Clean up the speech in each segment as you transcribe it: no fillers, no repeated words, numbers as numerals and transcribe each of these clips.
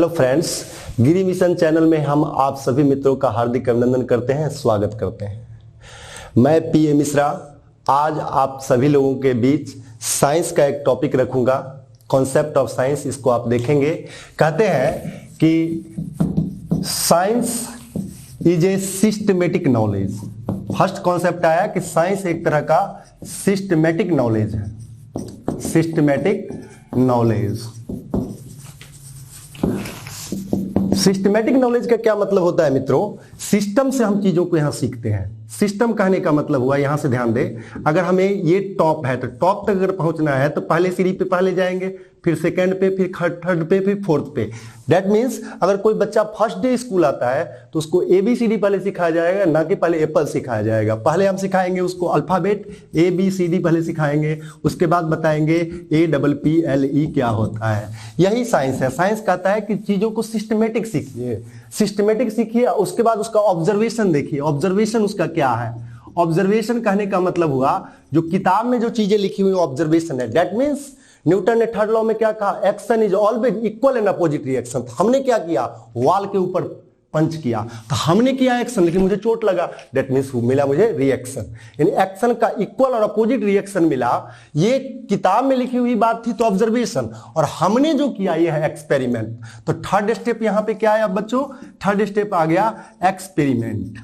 Hello friends, गिरी mission channel में हम आप सभी मित्रों का हार्दिक अभिनंदन करते हैं, स्वागत करते हैं। मैं पीए मिश्रा आज आप सभी लोगों के बीच साइंस का एक टॉपिक रखूंगा, कॉन्सेप्ट ऑफ साइंस। इसको आप देखेंगे। कहते हैं कि science is a systematic knowledge. First concept आया कि साइंस एक तरह का सिस्टमेटिक नॉलेज है। सिस्टमेटिक नॉलेज, सिस्टमेटिक नॉलेज का क्या मतलब होता है मित्रों? सिस्टम से हम चीजों को यहां सीखते हैं। सिस्टम कहने का मतलब हुआ, यहां से ध्यान दें, अगर हमें ये टॉप है तो टॉप तक अगर पहुंचना है तो पहले सीढ़ी पे पहले जाएंगे, फिर सेकंड पे, फिर थर्ड पे, फिर फोर्थ पे। दैट मीन्स अगर कोई बच्चा फर्स्ट डे स्कूल आता है तो उसको ABCD पहले सिखाया जाएगा, ना कि पहले एप्पल सिखाया जाएगा। पहले हम सिखाएंगे उसको अल्फाबेट ABCD पहले सिखाएंगे, उसके बाद बताएंगे APPLE क्या होता है। यही साइंस है। साइंस कहता है कि चीजों को सिस्टमेटिक सीखिए, सिस्टमेटिक सीखिए, उसके बाद उसका ऑब्जर्वेशन देखिए। ऑब्जर्वेशन उसका क्या है? ऑब्जर्वेशन कहने का मतलब हुआ जो किताब में जो चीजें लिखी हुई ऑब्जर्वेशन है। दैट मीन्स न्यूटन ने थर्ड लॉ में क्या कहा? Action is always equal and opposite reaction. हमने क्या किया? वॉल के ऊपर पंच किया तो हमने किया एक्शन, लेकिन मुझे चोट लगा। दैट मीन्स मिला मुझे रिएक्शन, यानी एक्शन का इक्वल और अपोजिट रिएक्शन मिला। ये किताब में लिखी हुई बात थी तो ऑब्जर्वेशन, और हमने जो किया ये है एक्सपेरिमेंट। तो थर्ड स्टेप यहां पे क्या है बच्चों? थर्ड स्टेप आ गया एक्सपेरिमेंट।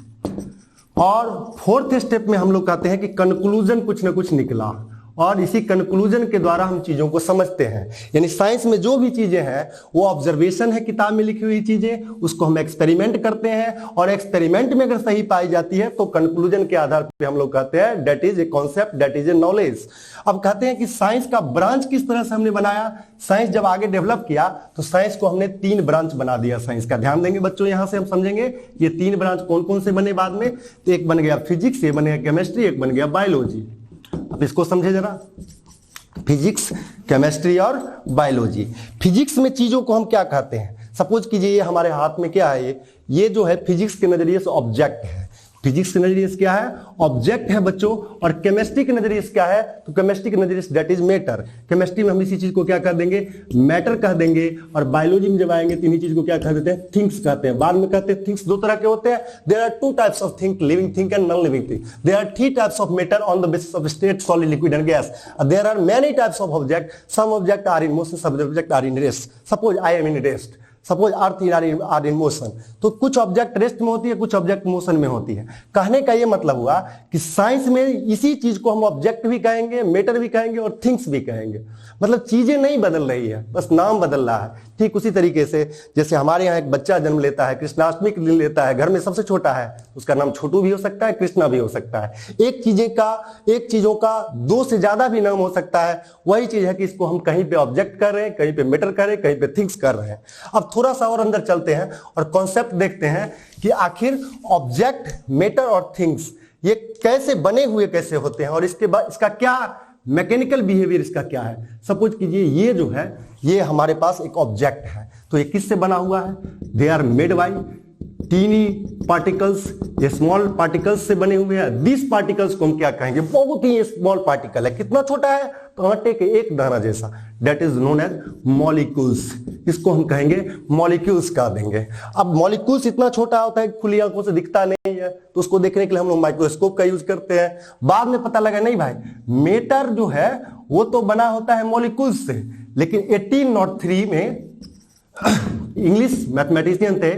और फोर्थ स्टेप में हम लोग कहते हैं कि कंक्लूजन कुछ ना कुछ निकला, और इसी कंक्लूजन के द्वारा हम चीजों को समझते हैं। यानी साइंस में जो भी चीजें हैं वो ऑब्जर्वेशन है, किताब में लिखी हुई चीजें, उसको हम एक्सपेरिमेंट करते हैं, और एक्सपेरिमेंट में अगर सही पाई जाती है तो कंक्लूजन के आधार पे हम लोग कहते हैं that is a concept, that is a knowledge. अब कहते हैं कि साइंस का ब्रांच किस तरह से हमने बनाया। साइंस जब आगे डेवलप किया तो साइंस को हमने 3 ब्रांच बना दिया। साइंस का ध्यान देंगे बच्चों, यहां से हम समझेंगे ये 3 ब्रांच कौन कौन से बने बाद में। तो एक बन गया फिजिक्स, एक बन गया केमिस्ट्री, एक बन गया बायोलॉजी। अब इसको समझे जरा, फिजिक्स, केमिस्ट्री और बायोलॉजी। फिजिक्स में चीजों को हम क्या कहते हैं? सपोज कीजिए ये हमारे हाथ में क्या है, ये जो है फिजिक्स के नजरिए से ऑब्जेक्ट है। फिजिक्स के नजरिए से क्या है? ऑब्जेक्ट है बच्चों। और केमिस्ट्री के नजरिए से क्या है? तो केमिस्ट्री के नजरिए say that is matter. Chemistry में हम इसी चीज को क्या कह देंगे? मैटर कह देंगे। और बायोलॉजी में जब आएंगे तो इन्हीं चीज को क्या कह देते हैं? थिंग्स कहते हैं। बाद में कहते हैं थिंग्स 2 तरह के होते हैं। There are 2 types of thing, living thing and non living thing. There are 3 types of matter on the basis of state, solid, liquid and gas. There are many types of object, some object are in motion, some object are in rest. Suppose I am in rest, suppose earth are in motion. तो कुछ object rest में होती है, कुछ object motion में होती है। कहने का ये मतलब हुआ कि साइंस में इसी चीज को हम ऑब्जेक्ट भी कहेंगे, मैटर भी कहेंगे और थिंग्स भी कहेंगे। मतलब चीजें नहीं बदल रही है, बस नाम बदल रहा है। ठीक उसी तरीके से जैसे हमारे यहाँ एक बच्चा जन्म लेता है, कृष्णाष्टमी के दिन लेता है, घर में सबसे छोटा है, उसका नाम छोटू भी हो सकता है, कृष्णा भी हो सकता है। एक चीजों का 2 से ज्यादा भी नाम हो सकता है। वही चीज है कि इसको हम कहीं पे ऑब्जेक्ट कर रहे हैं, कहीं पे मैटर कर रहे हैं, कहीं पे थिंग्स कर रहे हैं। अब थोड़ा सा और अंदर चलते हैं और कॉन्सेप्ट देखते हैं कि आखिर ऑब्जेक्ट, मैटर और थिंग्स ये कैसे बने हुए, कैसे होते हैं, और इसके बाद इसका क्या मैकेनिकल बिहेवियर इसका क्या है। सपोज कीजिए ये जो है ये हमारे पास एक ऑब्जेक्ट है, तो ये किससे बना हुआ है? They are made by tiny particles, ये स्मॉल पार्टिकल्स से बने हुए हैं। दिस पार्टिकल्स को हम क्या कहेंगे? बहुत ही स्मॉल पार्टिकल है। कितना छोटा है? तो आटे के एक दाना जैसा। That is known as molecules. इसको हम कहेंगे मॉलिक्यूल्स कह देंगे। अब मॉलिक्यूल्स इतना छोटा होता है खुली आंखों से दिखता नहीं है, तो उसको देखने के लिए हम लोग माइक्रोस्कोप का यूज करते हैं। बाद में पता लगा नहीं भाई, मैटर जो है वो तो बना होता है मॉलिक्यूल्स से। लेकिन 1803 में इंग्लिश मैथमेटिशियन थे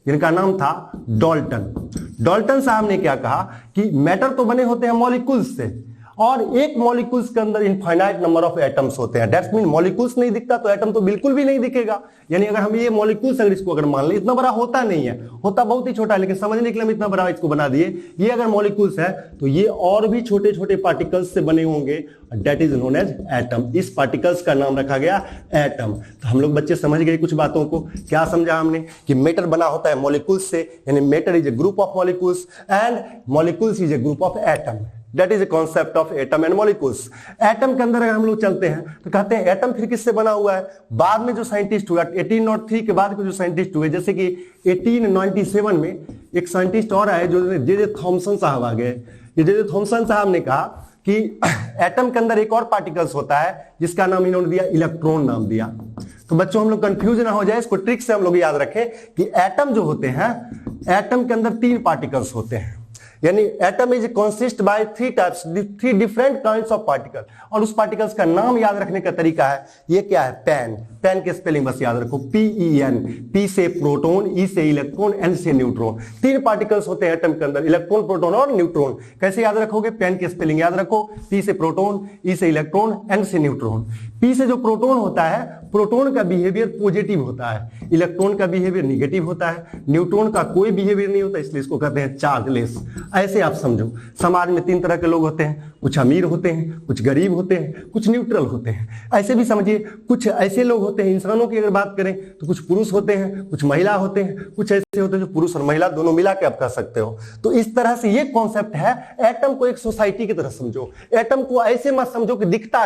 जिनका नाम था डॉल्टन साहब ने क्या कहा कि मैटर तो बने होते हैं मॉलिक्यूल्स से, और एक मॉलिक्यूल्स के अंदर इनफाइनाइट नंबर ऑफ एटम्स होते हैं। दैट्स मीन मॉलिक्यूल्स नहीं दिखता तो एटम तो बिल्कुल भी नहीं दिखेगा। यानी अगर हम ये मॉलिक्यूल्स अगर इसको अगर मान लें, इतना बड़ा होता नहीं है, होता बहुत ही छोटा है, लेकिन समझने के लिए हम इतना बड़ा इसको बना दिए। ये अगर मॉलिक्यूल्स है तो ये और भी छोटे छोटे पार्टिकल्स से बने होंगे। That is known as atom. इस पार्टिकल्स का नाम रखा गया एटम। तो हम लोग बच्चे समझ गए कुछ बातों को। क्या समझा हमने? कि मैटर बना होता है मॉलिक्यूल्स से, यानी matter is a group of molecules and molecules is a group of atom. That is a concept of atom and molecules. Atom के अंदर अगर हम लोग चलते हैं तो कहते हैं एटम फिर किससे बना हुआ है? बाद में जो साइंटिस्ट हुआ 1803 के बाद के जो साइंटिस्ट हुए, जैसे कि 1897 में एक साइंटिस्ट और आए जो जे थॉमसन साहब आ गए। ये जे थॉमसन साहब ने कहा कि एटम के अंदर एक और पार्टिकल्स होता है जिसका नाम इन्होंने दिया इलेक्ट्रॉन नाम दिया। तो बच्चों हम लोग कंफ्यूज ना हो जाए, इसको ट्रिक से हम लोग याद रखें कि एटम जो होते हैं, एटम के अंदर 3 पार्टिकल्स होते हैं, यानी atom is consist by 3 types, 3 different kinds of particle. और उस पार्टिकल्स का नाम याद रखने का तरीका है, ये क्या है, पेन। पेन के स्पेलिंग बस याद रखो, PEN। P से प्रोटॉन, E से इलेक्ट्रॉन, N से न्यूट्रॉन। 3 पार्टिकल्स होते हैं एटम के अंदर, इलेक्ट्रॉन, प्रोटॉन और न्यूट्रॉन। कैसे याद रखोगे, पेन के स्पेलिंग याद रखो, P से प्रोटॉन, E से इलेक्ट्रॉन, N से न्यूट्रॉन। P से जो प्रोटॉन होता है, प्रोटॉन का बिहेवियर पॉजिटिव होता है, इलेक्ट्रॉन का बिहेवियर निगेटिव होता है, न्यूट्रॉन का कोई बिहेवियर नहीं होता, इसलिए इसको कहते हैं चार्जलेस। ऐसे आप समझो, समाज में 3 तरह के लोग होते हैं, कुछ अमीर होते हैं, कुछ गरीब होते हैं, कुछ न्यूट्रल होते हैं। ऐसे भी समझिए, कुछ ऐसे लोग होते हैं, इंसानों की अगर बात करें तो कुछ पुरुष होते हैं, कुछ महिला होते हैं, कुछ ऐसे होते हैं जो पुरुष और महिला दोनों मिला के आप कह सकते हो। तो इस तरह से ये कॉन्सेप्ट है, एटम को एक सोसाइटी की तरह समझो। एटम को ऐसे मत समझो कि दिखता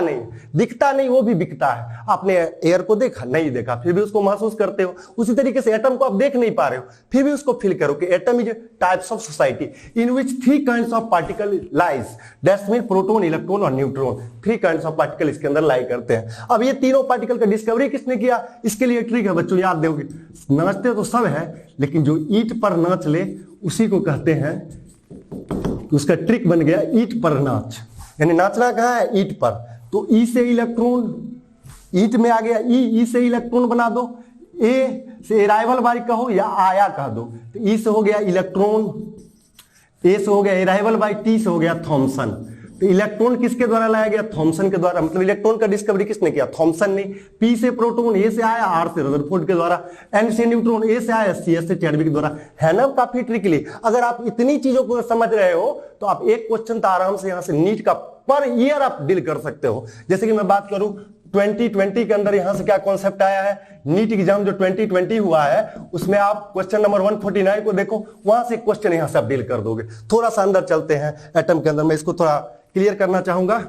नहीं वो भी बिकता है। आपने एयर को देखा, नहीं देखा, फिर भी उसको महसूस करते हो। उसी तरीके से एटम को आप देख नहीं पा रहे हो, फिर भी उसको फील करो कि atom is types of society in which 3 kinds of particle lies, that's mean proton, electron और न्यूट्रॉन। 3 काइंड्स ऑफ पार्टिकल इसके अंदर लाई करते हैं। अब ये तीनों पार्टिकल का डिस्कवरी किसने किया, इसके लिए ट्रिक है बच्चों, याद दोगे। नाचते तो सब है, लेकिन जो ईंट पर नाच ले उसी को कहते हैं, उसका ट्रिक बन गया ईंट पर नाच। यानी नाचना कहाँ है, ईंट पर। तो ई से इलेक्ट्रॉन, ईंट में आ गया ई से इलेक्ट्रॉन बना दो, ए से अराइवल बाई कहो या आया कह दो। तो ई से हो गया इलेक्ट्रॉन, ए से हो गया अराइवल बाई, टी से हो गया थॉमसन। तो इलेक्ट्रॉन किसके द्वारा लाया गया, थॉमसन के द्वारा। मतलब इलेक्ट्रॉन का डिस्कवरी किसने किया, थॉमसन ने। पी से प्रोटॉन, ए से आया, आर से रदरफोर्ड के द्वारा। एन से न्यूट्रॉन, ए से आया, सी एस से चैडविक के द्वारा। है ना काफी ट्रिकली। अगर आप इतनी चीजों को समझ रहे हो तो आप एक क्वेश्चन तो आराम से यहां से नीट का पर ईयर आप डील कर सकते हो। जैसे कि मैं बात करूं 2020 के अंदर यहां से क्या कॉन्सेप्ट आया है, नीट एग्जाम जो 2020 हुआ है उसमें आप क्वेश्चन नंबर 149 को देखो, वहां से क्वेश्चन यहां से आप डील कर दोगे। थोड़ा सा अंदर चलते हैं एटम के अंदर, मैं इसको थोड़ा क्लियर करना चाहूंगा।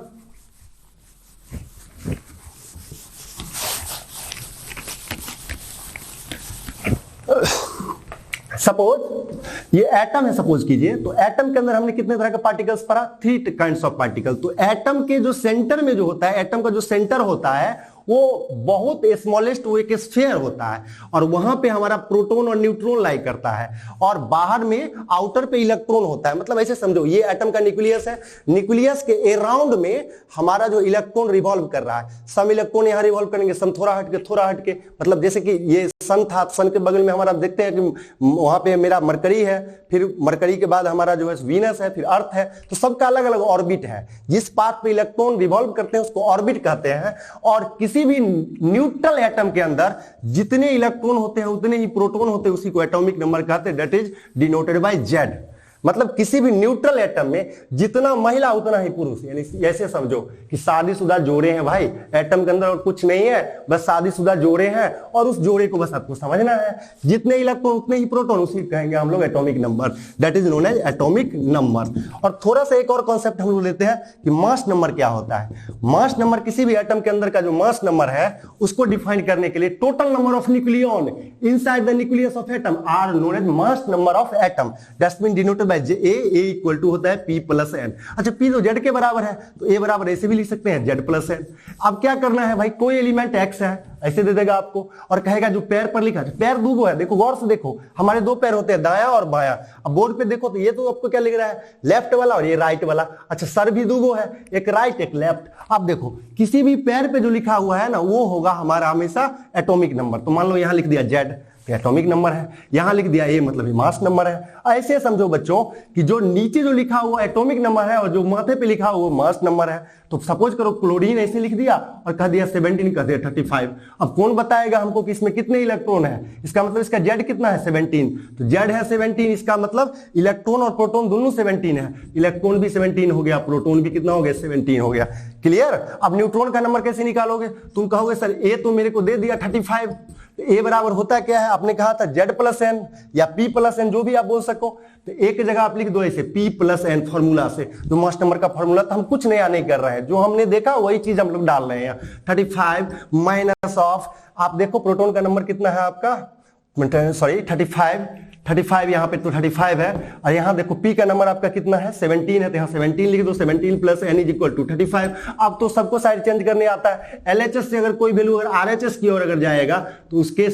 सपोज ये एटम है, सपोज कीजिए। तो एटम के अंदर हमने कितने तरह के पार्टिकल्स पढ़ा, 3 काइंड्स ऑफ पार्टिकल। तो एटम के जो सेंटर में जो होता है, एटम का जो सेंटर होता है वो बहुत स्मॉलेस्ट वो एक स्फीयर होता है, और वहां पे हमारा प्रोटॉन और न्यूट्रॉन लाई करता है, और बाहर में आउटर पे इलेक्ट्रॉन होता है। मतलब ऐसे समझो, ये एटम का न्यूक्लियस है, न्यूक्लियस के अराउंड में हमारा जो इलेक्ट्रॉन रिवॉल्व कर रहा है। सम इलेक्ट्रॉन यहां रिवॉल्व करेंगे, सम थोड़ा हटके। मतलब जैसे कि ये सन था, सन के बगल में हमारा देखते हैं कि वहां पे मेरा मरकरी है, फिर मरकरी के बाद हमारा जो है वीनस है, फिर अर्थ है। तो सबका अलग अलग ऑर्बिट है। जिस पाथ पे इलेक्ट्रॉन रिवॉल्व करते हैं उसको ऑर्बिट कहते हैं। और किसी भी न्यूट्रल एटम के अंदर जितने इलेक्ट्रॉन होते हैं उतने ही प्रोटॉन होते हैं, उसी को एटॉमिक नंबर कहते हैं, that is denoted by Z. मतलब किसी भी न्यूट्रल एटम में जितना महिला उतना ही पुरुष। यानी ऐसे समझो कि शादीशुदा जोड़े हैं भाई, एटम के अंदर और कुछ नहीं है, बस शादीशुदा जोड़े हैं, और उस जोड़े को बस आपको समझना है। जितने इलेक्ट्रॉन उतने ही प्रोटॉन, उसी कहेंगे हम लोग atomic number, that is known as atomic number. और थोड़ा सा एक और कॉन्सेप्ट हम लोग लेते हैं कि मास नंबर क्या होता है। मास नंबर किसी भी एटम के अंदर का जो मास नंबर है उसको डिफाइन करने के लिए total number of nucleon inside the nucleus of atom are known as mass number of atom, that's been denoted a equal to होता है P प्लस एन। अच्छा, P तो Z के बराबर है, तो A बराबर ऐसे भी लिख सकते हैं Z प्लस एन। अब क्या करना है भाई, कोई एलिमेंट X है, ऐसे दे देगा आपको, और कहेगा जो पैर पर लिखा है, पैर दूगो है। देखो गौर से देखो, हमारे 2 पैर होते हैं, दाया और बाया। अब बोर्ड पे देखो तो ये तो आपको क्या लिख रहा है, लेफ्ट वाला और ये राइट वाला। अच्छा, सर भी दूगो है, एक राइट एक लेफ्ट। अब देखो किसी भी पैर पे जो लिखा हुआ है ना, वो होगा हमारा हमेशा एटॉमिक नंबर। तो मान लो यहां लिख दिया Z, एटॉमिक नंबर है, यहां लिख दिया ए मतलब ये मास नंबर है। ऐसे समझो बच्चों कि जो नीचे जो लिखा हुआ एटॉमिक नंबर है और जो माथे पे लिखा हुआ मास नंबर है। तो सपोज करो क्लोरीन ऐसे लिख दिया और कह दिया 17, कह दिया 35। अब कौन बताएगा हमको कि इसमें कितने इलेक्ट्रॉन है, इसका मतलब इसका जेड कितना है 17। तो जेड है 17, इसका मतलब इलेक्ट्रॉन और प्रोटॉन दोनों 17 है। इलेक्ट्रॉन भी 17 हो गया, प्रोटॉन भी कितना हो गया 17 हो गया। क्लियर। अब न्यूट्रॉन का नंबर कैसे निकालोगे, तुम कहोगे सर ए तो मेरे को दे दिया 35, ए बराबर होता क्या है, आपने कहा था Z प्लस एन या P प्लस एन, जो भी आप बोल सको। तो एक जगह आप लिख दो ऐसे P प्लस एन फॉर्मूला से, जो मास नंबर का फॉर्मूला। तो हम कुछ नया नहीं कर रहे हैं, जो हमने देखा वही चीज हम लोग डाल रहे हैं। 35 माइनस ऑफ, आप देखो प्रोटॉन का नंबर कितना है आपका, सॉरी 35 35 यहाँ पे तो 35 है, और यहाँ देखो p का नंबर आपका कितना है 17 है, तो यहाँ 17 लिख दो, 17 plus n is equal to 35। अब तो सबको साइड चेंज करने आता है। LHS से अगर कोई वैल्यू अगर RHS की ओर अगर जाएगा तो उसके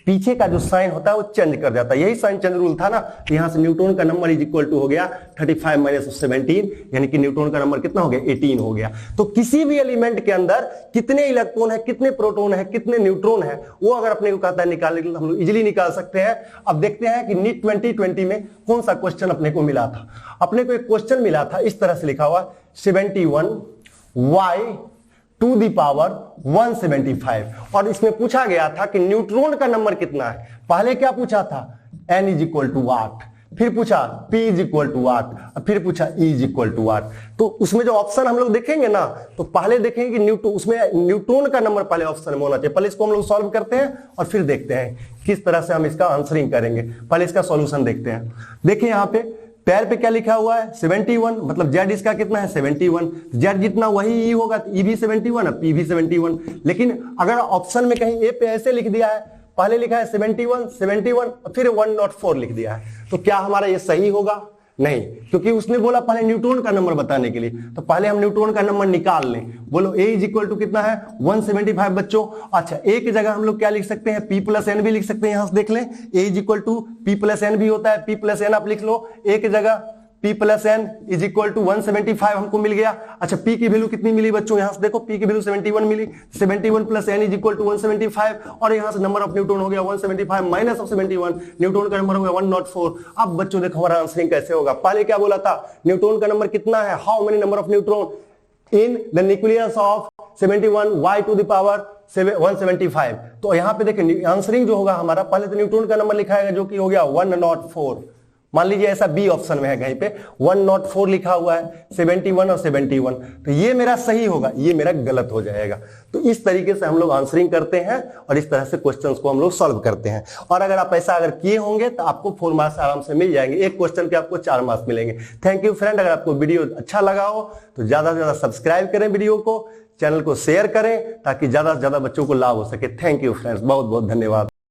पीछे का जो साइन होता है वो चेंज कर जाता है। यही साइन चेंज रूल था ना। तो यहां से न्यूटन का नंबर इज इक्वल टू हो गया 35 माइनस 17, यानी कि न्यूटन का नंबर कितना हो गया 18 हो गया। तो किसी भी एलिमेंट के अंदर कितने इलेक्ट्रॉन है, कितने प्रोटॉन है, कितने न्यूट्रॉन है, वो अगर अपने को कहता है निकालने के लिए हम लोग इजिली निकाल सकते हैं। अब देखते हैं कि नीट 2020 में कौन सा क्वेश्चन अपने को मिला था। अपने को एक क्वेश्चन मिला था, इस तरह से लिखा हुआ 71y टू दी पावर 175, और इसमें पूछा गया था कि न्यूट्रॉन का नंबर कितना है। पहले क्या पूछा था, n इज इक्वल टू 8, फिर पूछा p इज इक्वल टू 8, फिर पूछा e इज इक्वल टू 8। तो उसमें जो ऑप्शन हम लोग देखेंगे ना, तो पहले देखेंगे कि उसमें न्यूट्रॉन का नंबर पहले ऑप्शन में होना चाहिए। पहले इसको हम लोग सॉल्व करते हैं और फिर देखते हैं किस तरह से हम इसका आंसरिंग करेंगे। पहले इसका सॉल्यूशन देखते हैं। देखिए यहाँ पे पैर पे क्या लिखा हुआ है 71, मतलब z इसका कितना है 71, z जितना वही e होगा, तो e भी 71 है, p भी 71। लेकिन अगर ऑप्शन में कहीं a पे ऐसे लिख दिया है, पहले लिखा है 71 71 फिर 104 लिख दिया है, तो क्या हमारा ये सही होगा? नहीं, क्योंकि उसने बोला पहले न्यूट्रॉन का नंबर बताने के लिए। तो पहले हम न्यूट्रॉन का नंबर निकाल लें। बोलो a इज इक्वल टू कितना है 175 बच्चों। अच्छा, a की जगह हम लोग क्या लिख सकते हैं, p प्लस एन भी लिख सकते हैं। यहां से देख लें a is equal to p plus n भी होता है, p प्लस एन आप लिख लो। a की जगह p plus n is equal to 175 हमको मिल गया। अच्छा, p की वैल्यू कितनी मिली बच्चों, यहां से देखो p की वैल्यू 71 मिली। 71 plus n is equal to 175, और यहां से नंबर ऑफ न्यूटन हो गया 175 माइनस ऑफ 71, न्यूटन का नंबर हो गया 104। अब बच्चों देखो हमारा आंसरिंग कैसे होगा। पहले क्या बोला था, न्यूटन का नंबर कितना है, how many number of neutron in the nucleus of 71 y to the power 175। तो यहां पे देखिए आंसरिंग जो होगा हमारा, पहले तो न्यूटन का नंबर लिखाएगा जो कि हो गया 104। मान लीजिए ऐसा बी ऑप्शन में है, कहीं पे 104 लिखा हुआ है, 71 और 71, तो ये मेरा सही होगा, ये मेरा गलत हो जाएगा। तो इस तरीके से हम लोग आंसरिंग करते हैं और इस तरह से क्वेश्चंस को हम लोग सॉल्व करते हैं। और अगर आप ऐसा अगर किए होंगे तो आपको 4 मार्क्स आराम से मिल जाएंगे। एक क्वेश्चन के आपको 4 मार्क्स मिलेंगे। Thank you friend. अगर आपको वीडियो अच्छा लगा हो तो ज्यादा से ज्यादा सब्सक्राइब करें वीडियो को, चैनल को शेयर करें ताकि ज्यादा से ज्यादा बच्चों को लाभ हो सके। थैंक यू फ्रेंड्स, बहुत बहुत धन्यवाद।